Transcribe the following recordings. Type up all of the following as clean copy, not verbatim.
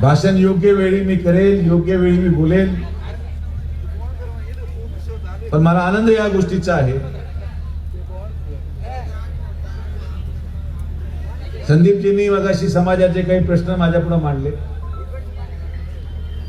भाषण योग्य वेळी मी करेल, योग्य वेळी मी बोलेल. पण मला आनंद या गोष्टीचा आहे, संदीपजींनी मगाशी समाजाचे काही प्रश्न माझ्या पुढे मांडले.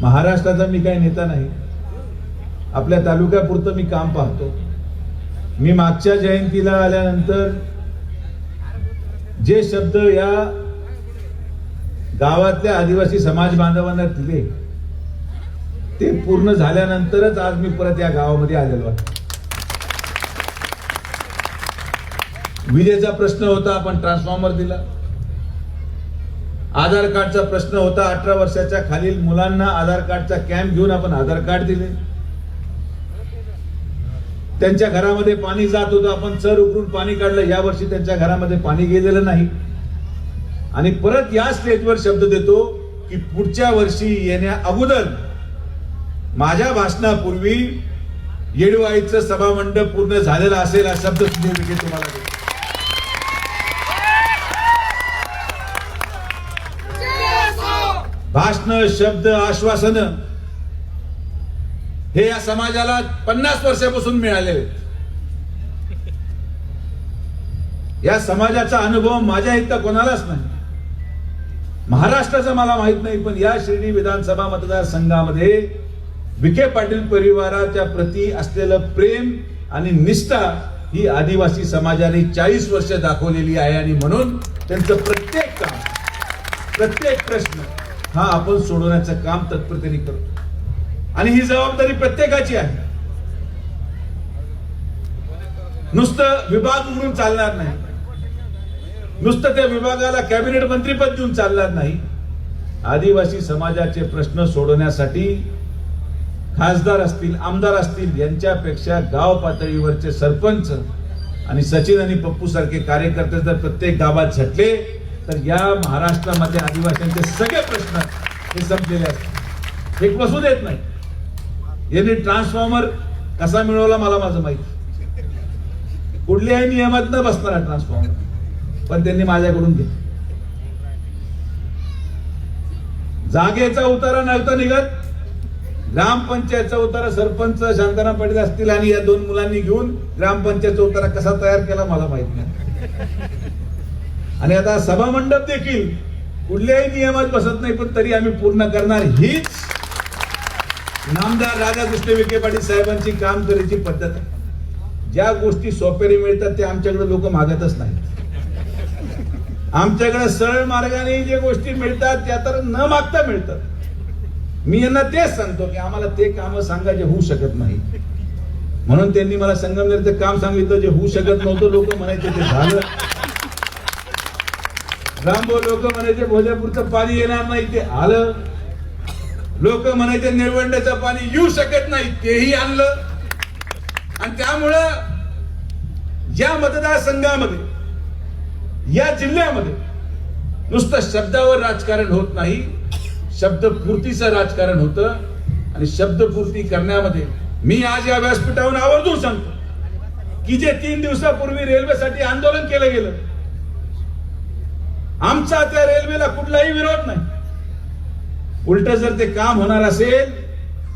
महाराष्ट्राचा मी काही नेता नाही, आपल्या तालुक्यापुरतं मी काम पाहतो. मी मागच्या जयंतीला आल्यानंतर जे शब्द या गावातल्या आदिवासी समाज बांधवांना दिले ते पूर्ण झाल्यानंतरच आज मी परत या गावामध्ये आलेलो आहे. विजेचा प्रश्न होता, आपण ट्रान्सफॉर्मर दिला. आधार कार्डचा प्रश्न होता, 18 वर्षाच्या खालील मुलांना आधार कार्डचा कॅम्प घेऊन आपण आधार कार्ड दिले. त्यांच्या घरामध्ये पाणी जात होतं, आपण चर उकरून पाणी काढलं. यावर्षी त्यांच्या घरामध्ये पाणी गेलेलं नाही. आणि परत या स्टेजवर शब्द देतो की पुढच्या वर्षी येण्या अगोदर माझ्या भाषणापूर्वी येडूआईचं सभामंडप पूर्ण झालेला असेल हा शब्द सुनील विखे तुम्हाला देतो. भाषण, शब्द, आश्वासन हे या समाजाला 50 वर्षापासून मिळालेले. या समाजाचा अनुभव माझ्या इतका कोणालाच नाही, महाराष्ट्राचा मला माहित नाही. पण या शिर्डी विधानसभा मतदारसंघामध्ये विखे पाटील परिवाराच्या प्रती असलेलं प्रेम आणि निष्ठा ही आदिवासी समाजाने 40 वर्ष दाखवलेली आहे. आणि म्हणून त्यांचं प्रत्येक काम, प्रत्येक प्रश्न हा आपण सोडवण्याचं काम तत्परतेने करतो. आणि ही जबाबदारी प्रत्येकाची आहे. नुसतं विभाग उघडून चालणार नाही, नुसतं त्या विभागाला कॅबिनेट मंत्रीपद देऊन चालणार नाही. आदिवासी समाजाचे प्रश्न सोडवण्यासाठी खासदार असतील, आमदार असतील, यांच्यापेक्षा गाव पातळीवरचे सरपंच आणि सचिन आणि पप्पू सारखे कार्यकर्ते जर प्रत्येक गावात झटले तर या महाराष्ट्रामध्ये आदिवासींचे सगळे प्रश्न हे संपलेले असतात. एक बसू देत नाही. यांनी ट्रान्सफॉर्मर कसा मिळवला मला माझं माहिती, कुठल्याही नियमात न बसणारा ट्रान्सफॉर्मर, पण त्यांनी माझ्याकडून घेतला. जागेचा उतारा नव्हता निघत, ग्रामपंचायतचा उतारा सरपंच शांताराम पाटील असतील आणि या 2 मुलांनी घेऊन ग्रामपंचायतचा उतारा कसा तयार केला मला माहित नाही. आणि आता सभा मंडप देखील कुठल्याही नियमात बसत नाही, पण तरी आम्ही पूर्ण करणार. हीच नामदार राधाकृष्ण विखे पाटील साहेबांची काम करायची पद्धत आहे. ज्या गोष्टी सोपेरी मिळतात ते आमच्याकडे लोक मागतच नाहीत. आमच्याकडे सरळ मार्गाने जे गोष्टी मिळतात त्या तर न मागता मिळतात. मी यांना तेच सांगतो की आम्हाला ते काम सांगा जे होऊ शकत नाही. म्हणून त्यांनी मला संगमनेरचं काम सांगितलं जे होऊ शकत नव्हतं. लोक म्हणायचे ते झालं. रामभाऊ लोक म्हणायचे भोजापूरचं पाणी येणार नाही, ते आलं. लोक म्हणायचे निळवंड्याचं पाणी येऊ शकत नाही, तेही आणलं. आणि त्यामुळं या मतदारसंघामध्ये, या जिल्ह्यामध्ये नुसतं शब्दावर राजकारण होत नाही, शब्दपूर्तीचं राजकारण होतं. आणि शब्दपूर्ती करण्यामध्ये मी आज या व्यासपीठावरून आवर्जून सांगतो की जे 3 दिवसापूर्वी रेल्वेसाठी आंदोलन केलं गेलं, आमचा त्या रेल्वेला कुठलाही विरोध नाही. उलट जर ते काम होणार असेल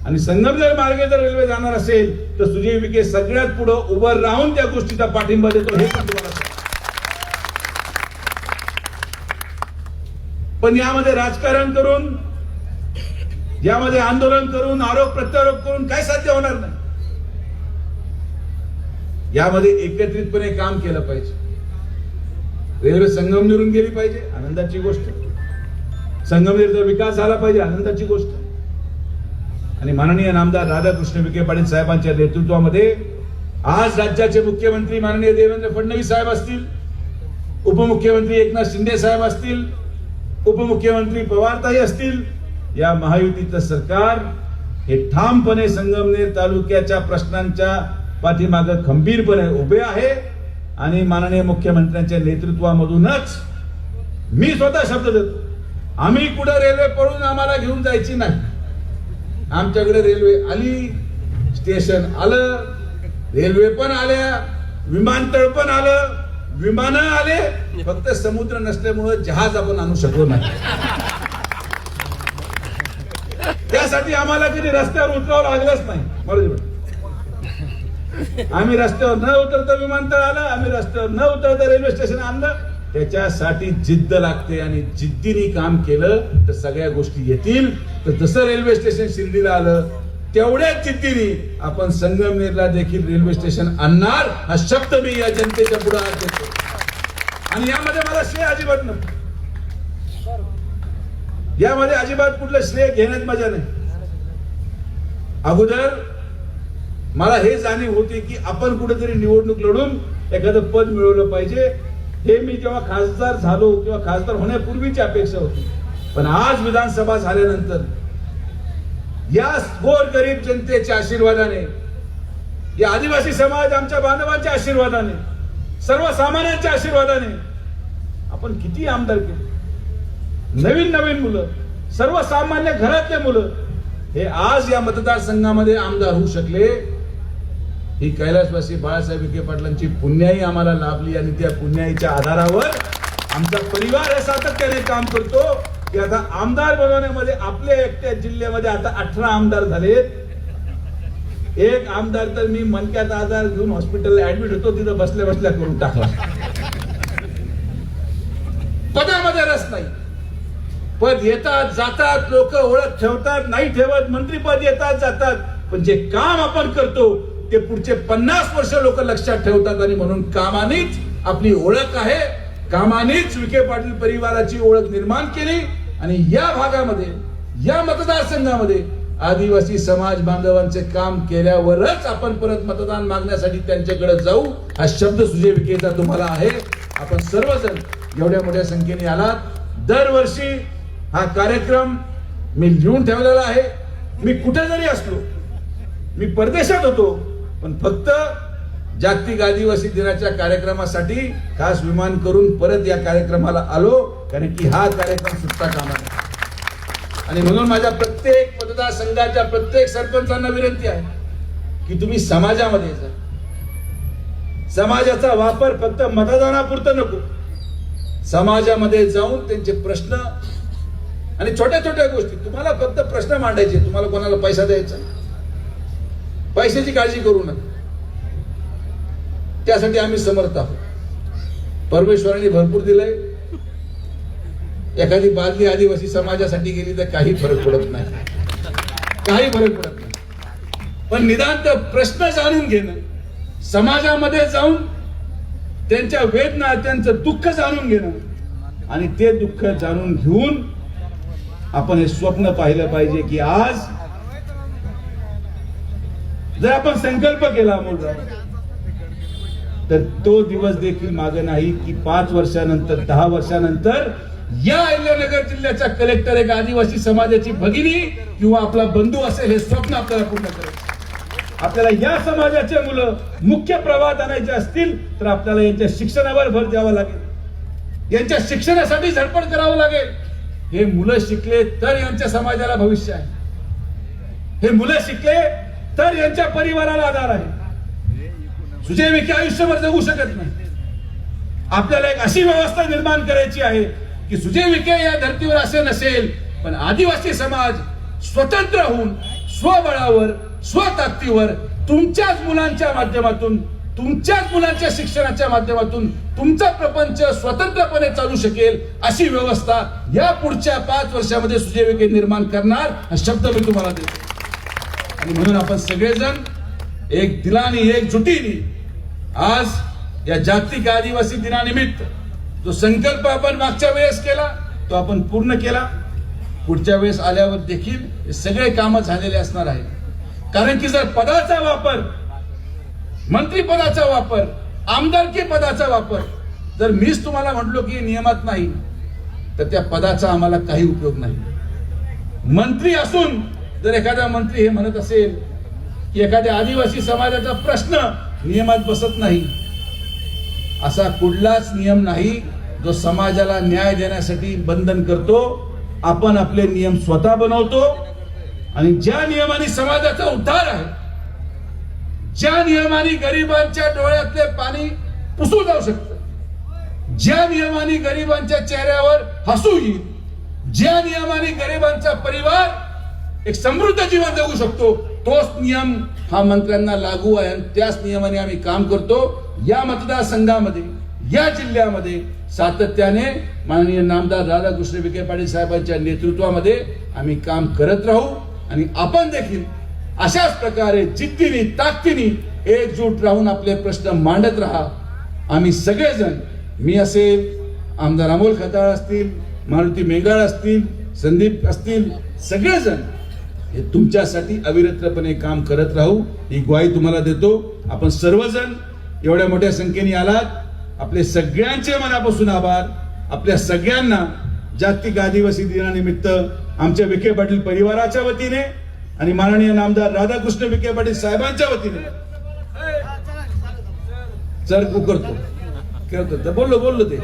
आणि संगमनेर मार्गे जर रेल्वे जाणार असेल तर सुजय विखे सगळ्यात पुढे उभं राहून त्या गोष्टीचा पाठिंबा देतो, हे पण तुम्हाला सांगतो. पण यामध्ये राजकारण करून, यामध्ये आंदोलन करून, आरोप प्रत्यारोप करून काय साध्य होणार नाही. यामध्ये एकत्रितपणे काम केलं पाहिजे. रेल्वे संगमनेरून गेली पाहिजे, आनंदाची गोष्ट. संगमनेरचा विकास झाला पाहिजे, आनंदाची गोष्ट. आणि माननीय नामदार राधाकृष्ण विखे पाटील साहेबांच्या नेतृत्वामध्ये आज राज्याचे मुख्यमंत्री माननीय देवेंद्र फडणवीस साहेब असतील, उपमुख्यमंत्री एकनाथ शिंदे साहेब असतील, उपमुख्यमंत्री पवारताई असतील, या महायुतीचं सरकार हे ठामपणे संगमनेर तालुक्याच्या प्रश्नांच्या पाठीमागे खंबीरपणे उभे आहे. आणि माननीय मुख्यमंत्र्यांच्या नेतृत्वामधूनच मी स्वतः शब्द देतो, आम्ही कुठे रेल्वे पळून आम्हाला घेऊन जायची नाही. आमच्याकडे रेल्वे आली, स्टेशन आलं, रेल्वे पण आल्या, विमानतळ पण आलं, विमानं आले. फक्त समुद्र नसल्यामुळे जहाज आपण आणू शकलो नाही. त्यासाठी आम्हाला कधी रस्त्यावर उतरावं लागलंच नाही. बरोबर, आम्ही रस्त्यावर न उतरता विमानतळ आलं, आम्ही रस्त्यावर न उतरता रेल्वे स्टेशन आणलं. त्याच्यासाठी जिद्द लागते आणि जिद्दीने काम केलं तर सगळ्या गोष्टी येतील. तर जसं रेल्वे स्टेशन शिर्डीला आलं तेवढ्याच जिद्दीने आपण संगमनेरला देखील रेल्वे स्टेशन आणणार हा शब्द मी या जनतेच्या पुढे आज देतो. आणि यामध्ये मला श्रेय अजिबात नको, यामध्ये अजिबात कुठलं श्रेय घेण्यात मजा नाही. अगोदर मला हे जाणीव होती की आपण कुठेतरी निवडणूक लढून एखादं पद मिळवलं पाहिजे. हे मी जेव्हा खासदार झालो किंवा खासदार होण्यापूर्वीची अपेक्षा होती. पण आज विधानसभा झाल्यानंतर या गोरगरीब जनतेच्या आशीर्वादाने, या आदिवासी समाज आमच्या बांधवांच्या आशीर्वादाने, सर्वसामान्यांच्या आशीर्वादाने आपण किती आमदार केले. नवीन नवीन मुलं, सर्वसामान्य घरातले मुलं हे आज या मतदारसंघामध्ये आमदार होऊ शकले. ही कैलासवासी बाळासाहेब विखे पाटलांची पुण्याई आम्हाला लाभली आणि त्या पुण्याईच्या आधारावर आमचा परिवार हे सातत्याने काम करतो की आता आमदार बनवण्यामध्ये आपल्या एकट्या जिल्ह्यामध्ये आता 18 आमदार झालेत. एक आमदार तर मी मनक्यात आजार घेऊन हॉस्पिटलला ऍडमिट होतो, तिथं बसल्या बसल्या करून टाकला. पदामध्ये रस नाही. पद येतात जातात, लोक ओळख ठेवतात नाही ठेवत, मंत्रीपद येतात जातात, पण जे काम आपण करतो ते पुढचे 50 वर्ष लोक लक्षात ठेवतात. आणि म्हणून कामानेच आपली ओळख आहे, कामानेच विखे पाटील परिवाराची ओळख निर्माण केली. आणि या भागामध्ये, या मतदारसंघामध्ये आदिवासी समाज बांधवांचे काम केल्यावरच आपण परत मतदान मागण्यासाठी त्यांच्याकडे जाऊ हा शब्द सुजय विखेचा तुम्हाला आहे. आपण सर्वजण एवढ्या मोठ्या संख्येने आलात. दरवर्षी हा कार्यक्रम मी लिहून ठेवलेला आहे. मी कुठे जरी असलो, मी परदेशात होतो, पण फक्त जागतिक आदिवासी दिनाच्या कार्यक्रमासाठी खास विमान करून परत या कार्यक्रमाला आलो, कारण की हा कार्यक्रम सुटता कामा नये. आणि म्हणून माझ्या प्रत्येक मतदारसंघाच्या प्रत्येक सरपंचांना विनंती आहे की तुम्ही समाजामध्ये जा. समाजाचा वापर फक्त मतदानापुरतं नको, समाजामध्ये जाऊन त्यांचे प्रश्न आणि छोट्या छोट्या गोष्टी, तुम्हाला फक्त प्रश्न मांडायचे, तुम्हाला कोणाला पैसा द्यायचा, पैशाची काळजी करू नका. त्यासाठी आम्ही समर्थ आहोत. परमेश्वराने भरपूर दिलंय. एखादी बादली आदिवासी समाजासाठी गेली तर काही फरक पडत नाही, काही फरक पडत नाही. पण निदान ते प्रश्न जाणून घेणं, समाजामध्ये जाऊन त्यांच्या वेदना, त्यांचं दुःख जाणून घेणं आणि ते दुःख जाणून घेऊन आपण हे स्वप्न पाहिलं पाहिजे की आज जर आपण संकल्प केला मोठा तर तो दिवस देखील मागे नाही की 5 वर्षानंतर 10 वर्षानंतर या अहिल्यानगर जिल्ह्याचा कलेक्टर एक आदिवासी समाजाची भगिनी किंवा आपला बंधू असेल हे स्वप्न आपल्याला पूर्ण करायचं. आपल्याला या समाजाचे मुलं मुख्य प्रवाहात आणायचे असतील तर आपल्याला यांच्या शिक्षणावर भर द्यावा लागेल, यांच्या शिक्षणासाठी धडपड करावं लागेल. हे मुलं शिकले तर यांच्या समाजाला भविष्य आहे, हे मुलं शिकले तर यांच्या परिवाराला आधार आहे. सुजय विखे आयुष्यभर जगू शकत नाही. आपल्याला एक अशी व्यवस्था निर्माण करायची आहे की सुजय विखे या धर्तीवर असे नसेल, पण आदिवासी समाज स्वतंत्र होऊन स्वबळावर स्वताकदीवर तुमच्याच मुलांच्या माध्यमातून, तुमच्याच मुलांच्या शिक्षणाच्या माध्यमातून तुमचा प्रपंच स्वतंत्रपणे चालू शकेल अशी व्यवस्था या पुढच्या 5 वर्षामध्ये सुजय विखे निर्माण करणार हा शब्द मी तुम्हाला देतो. आणि म्हणून आपण सगळेजण एक दिलाने, एक जुटीने आज या जागतिक आदिवासी दिनानिमित्त जो संकल्प आपण मागच्या वेळेस केला तो आपण पूर्ण केला. पुढच्या वेळेस आल्यावर देखील हे सगळे कामं झालेले असणार आहे. कारण की जर पदाचा वापर, मंत्रीपदाचा वापर, आमदारकी पदाचा वापर जर मीच तुम्हाला म्हटलो की नियमात नाही तर त्या पदाचा आम्हाला काही उपयोग नाही. मंत्री असून जर एखादा मंत्री हे म्हणत असेल की एखाद्या आदिवासी समाजाचा प्रश्न नियमात बसत नाही, असा कुठलाच नियम नाही जो समाजाला न्याय देण्यासाठी बंधन करतो. आपण आपले नियम स्वतः बनवतो आणि ज्या नियमाने समाजाचा उद्धार आहे, ज्या नियमाने गरिबांच्या डोळ्यातले पाणी पुसू जाऊ शकतं, ज्या नियमाने गरिबांच्या चेहऱ्यावर हसू येईल, ज्या नियमाने गरिबांचा परिवार एक समृद्ध जीवन जगू शकतो. तोच नियम हा मंत्र्यांना लागू आहे आणि त्याच नियमाने आम्ही काम करतो. या मतदारसंघामध्ये, या जिल्ह्यामध्ये सातत्याने माननीय नामदार राधाकृष्ण विखे पाटील साहेबांच्या नेतृत्वामध्ये आम्ही काम करत राहू आणि आपण देखील अशाच प्रकारे जिद्दीने, ताकदीने एकजूट राहून आपले प्रश्न मांडत राहा. आम्ही सगळेजण, मी असेल, आमदार अमोल खताळ असतील, मारुती मेंगाळ असतील, संदीप असतील, सगळेजण हे तुमच्यासाठी अविरतपणे काम करत राहू ही ग्वाही तुम्हाला देतो. आपण सर्वजण एवढ्या मोठ्या संख्येने आलात, आपले सगळ्यांचे मनापासून आभार. आपल्या सगळ्यांना जागतिक आदिवासी दिनानिमित्त आमच्या विखे पाटील परिवाराच्या वतीने आणि माननीय नामदार राधाकृष्ण विखे पाटील साहेबांच्या वतीने सर करतो बोललो ते